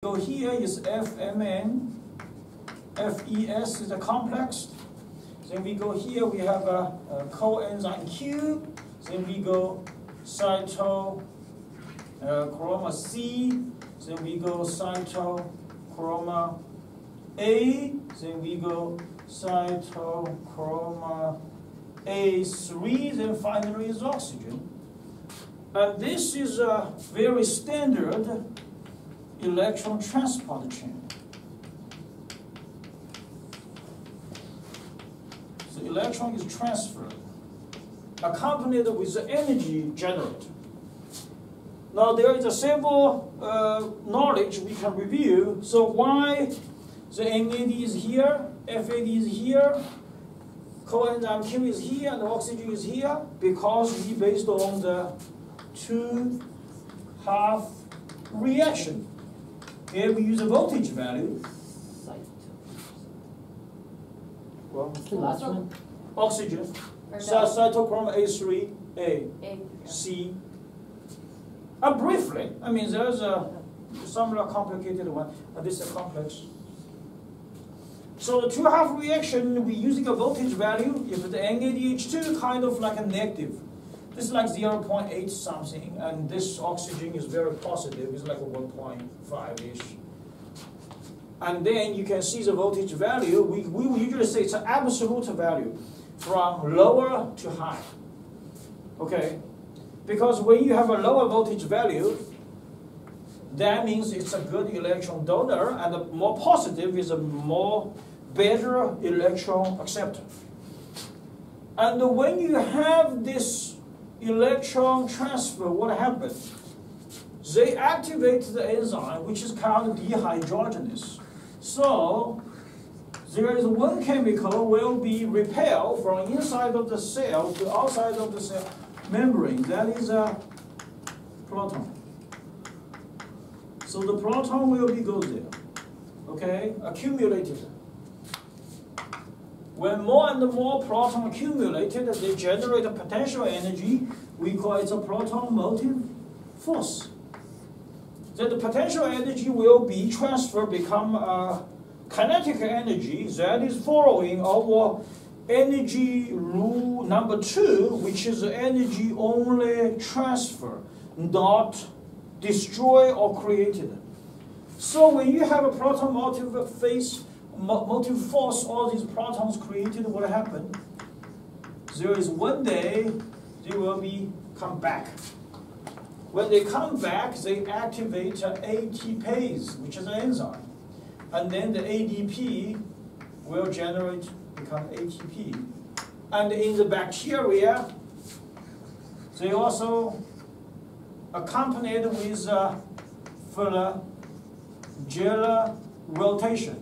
So here is FMN, FES is a complex. Then we go here, we have a coenzyme Q. Then we go cytochroma C. Then we go cytochroma A. Then we go cytochroma A3. Then finally is oxygen. And this is a very standard electron transport chain. The electron is transferred, accompanied with the energy generated. Now there is a several knowledge we can review. So why the NAD is here, FAD is here, coenzyme Q is here, and the oxygen is here? Because we based on the 2-half reaction. Here we use a voltage value. Well, What's the last one? oxygen. Or no? Cytochrome A3, A, C. Briefly, I mean, there's a somewhat complicated one, but this is a complex. So the 2-half reaction, we're using a voltage value. If the NADH2 kind of like a negative, this is like 0.8 something, and this oxygen is very positive, it's like a 1.5-ish. And then you can see the voltage value. We will usually say it's an absolute value from lower to high. Okay? Because when you have a lower voltage value, that means it's a good electron donor, and the more positive is a more better electron acceptor. And when you have this electron transfer, what happens? They activate the enzyme, which is called dehydrogenase. So there is one chemical will be repelled from inside of the cell to outside of the cell membrane. That is a proton. So the proton will be goes there, okay, accumulated. When more and more proton accumulated, they generate a potential energy. We call it a proton motive force. Then the potential energy will be transferred, become a kinetic energy. That is following our energy rule number 2, which is energy only transfer, not destroy or created. So when you have a proton motive force, all these protons created, what happened? There is one day they will come back. When they come back, they activate ATPase, which is an enzyme. And then the ADP will become ATP. And in the bacteria, they also accompanied with flagellar rotation.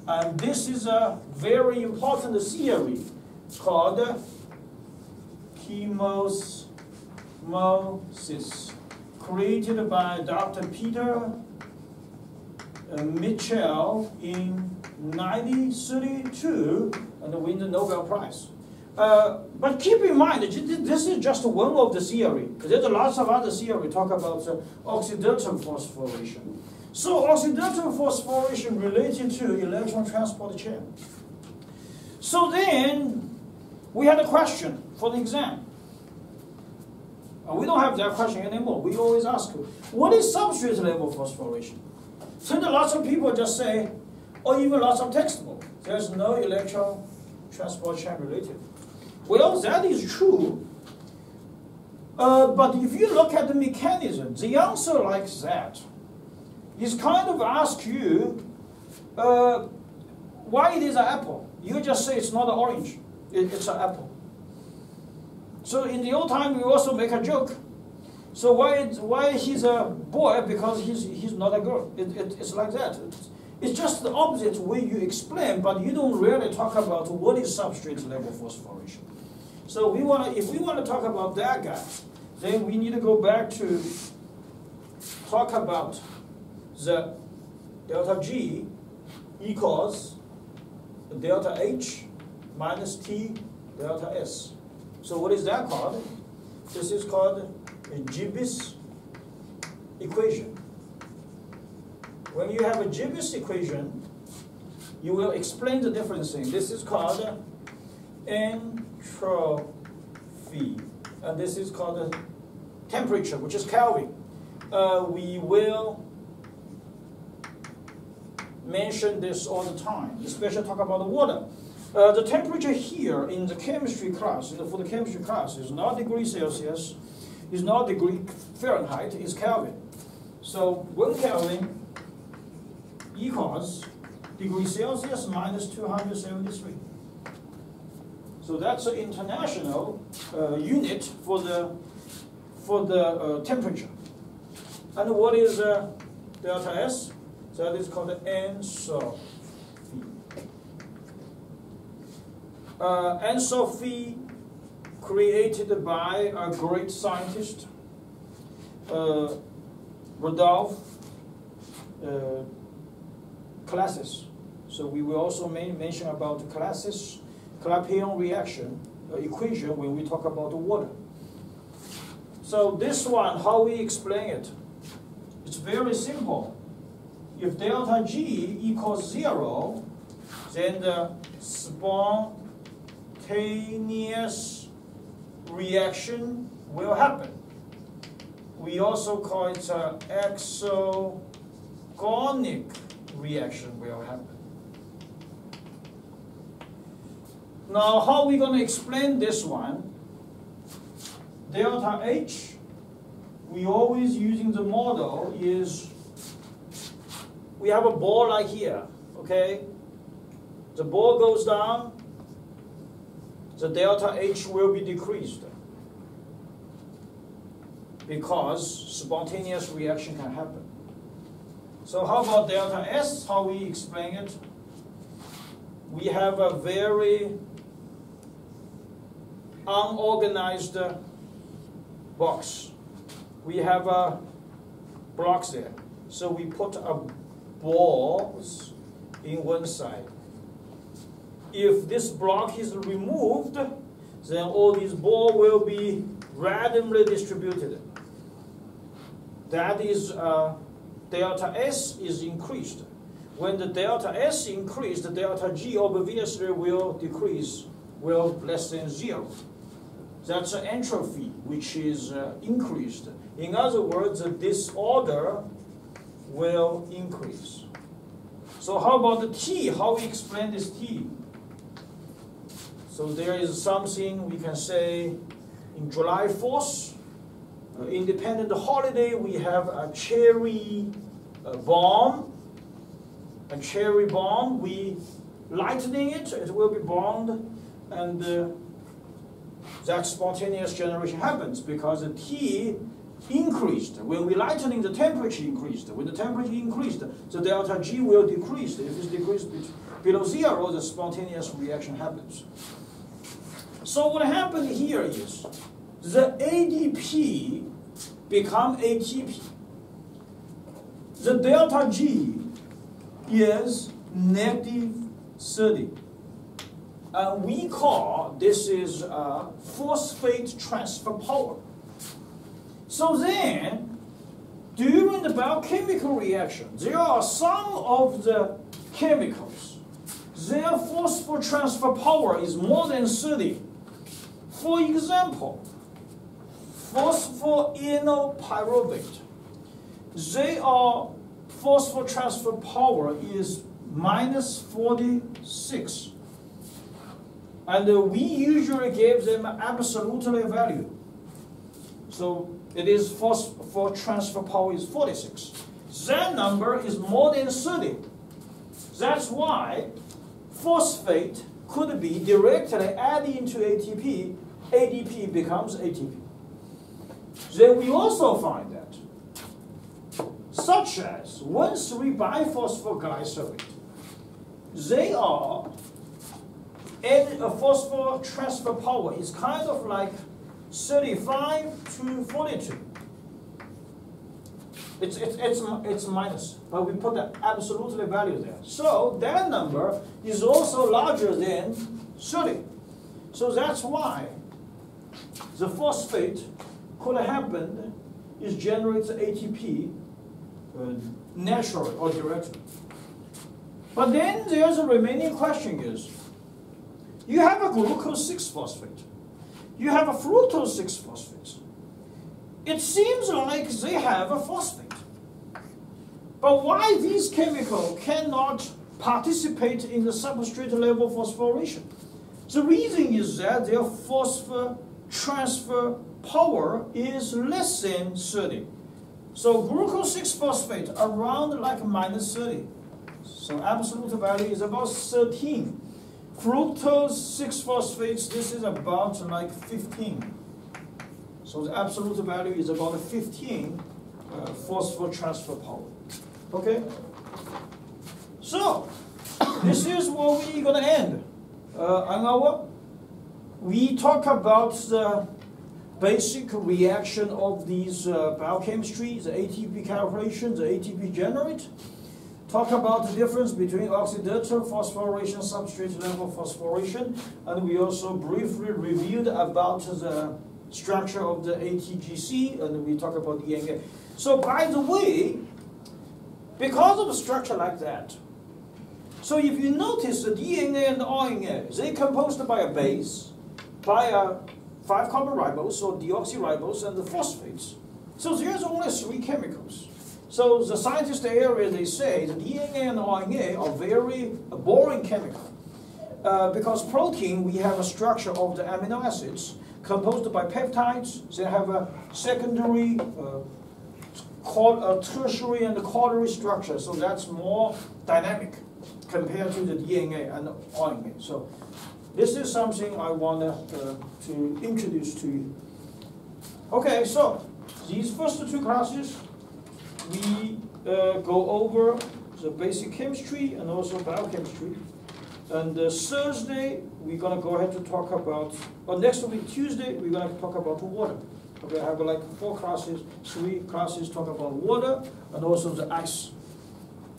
And this is a very important theory called chemoosmosis, created by Dr. Peter Mitchell in 1932 and win the Nobel Prize. But keep in mind, this is just one of the theory. There's lots of other theory talk about oxidative phosphorylation. So oxidative phosphorylation related to electron transport chain. So then we had a question for the exam. We don't have that question anymore. We always ask, what is substrate level phosphorylation? So lots of people just say, or even lots of textbook, there's no electron transport chain related. Well, that is true. But if you look at the mechanism, the answer like that is kind of ask you why it is an apple. You just say it's not an orange, it's an apple. So in the old time, we also make a joke. So why he's a boy? Because he's not a girl. It's like that. It's just the opposite way you explain, but you don't really talk about what is substrate level phosphorylation. So if we want to talk about that guy, then we need to go back to talk about the delta G equals delta H minus T delta S. So what is that called? This is called a Gibbs equation. When you have a Gibbs equation, you will explain the difference thing. This is called entropy, and this is called temperature, which is Kelvin. We will mention this all the time, especially talk about the water. The temperature here in the chemistry class, for the chemistry class, is not degree Celsius, is not degree Fahrenheit, is Kelvin. So 1 Kelvin equals degree Celsius minus 273. So that's an international unit for the temperature. And what is delta S? So that is called entropy. Entropy created by a great scientist, Rudolf Classes. So we will also mention about Classes Clapeyron reaction equation when we talk about the water. So this one, how we explain it? It's very simple. If delta G equals 0, then the spontaneous reaction will happen. We also call it an exogonic reaction will happen. Now, how are we going to explain this one? Delta H, we always using the model is, we have a ball like here, okay? The ball goes down, the delta H will be decreased because spontaneous reaction can happen. So how about delta S, how we explain it? We have a very unorganized box. We have blocks there. So we put balls in one side. If this block is removed, then all these balls will be randomly distributed. That is delta S is increased. When the delta S increased, the delta G obviously will decrease, will less than 0. That's an entropy, which is increased. In other words, the disorder will increase. So how about the T? How we explain this T? So there is something we can say in July 4th, independent holiday, we have a cherry bomb. A cherry bomb, we lightening it, it will be bombed, and that spontaneous generation happens because the T increased. When we lightening, the temperature increased. When the temperature increased, the delta G will decrease. If it's decreased below 0, the spontaneous reaction happens. So what happened here is the ADP become ATP. The delta G is -30. We call this is phosphate transfer power. So then, during the biochemical reaction, there are some of the chemicals, their phosphate transfer power is more than 30. For example, phosphoenolpyruvate, their phosphate transfer power is -46. And we usually give them absolutely value. So it is phosphate transfer power is 46. That number is more than 30. That's why phosphate could be directly added into ATP. ADP becomes ATP. Then we also find that, such as 1,3-biphosphoglycerate, they are and a phosphate transfer power is kind of like 35 to 42. It's minus, but we put the absolute value there. So that number is also larger than 30. So that's why the phosphate could happen is generates ATP naturally or directly. But then there's a remaining question is, you have a glucose 6-phosphate. You have a fructose 6-phosphate. It seems like they have a phosphate. But why these chemicals cannot participate in the substrate level phosphorylation? The reason is that their phosphor transfer power is less than 30. So glucose 6-phosphate around like -30. So absolute value is about 13. Fructose 6-phosphates, this is about like 15. So the absolute value is about 15 phosphor transfer power. Okay? So, this is where we're going to end. We talk about the basic reaction of these biochemistry, the ATP calculation, the ATP generate. Talk about the difference between oxidative phosphorylation, substrate level phosphorylation, and we also briefly reviewed about the structure of the ATGC, and we talk about DNA. So by the way, because of a structure like that, so if you notice the DNA and the RNA, they're composed by a base, by a 5-carbon ribose or deoxyribose and the phosphates. So there's only 3 chemicals. So the scientists area, they say the DNA and RNA are very boring chemical. Because protein, we have a structure of the amino acids composed by peptides. They have a secondary, tertiary and quaternary structure. So that's more dynamic compared to the DNA and the RNA. So this is something I wanted to introduce to you. Okay, so these first 2 classes, we go over the basic chemistry and also biochemistry. And Thursday, we're going to go ahead to talk about, or next week, Tuesday, we're going to talk about water. Okay, I have like 4 classes, 3 classes talk about water and also the ice.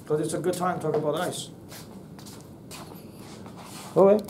Because it's a good time to talk about ice. Okay.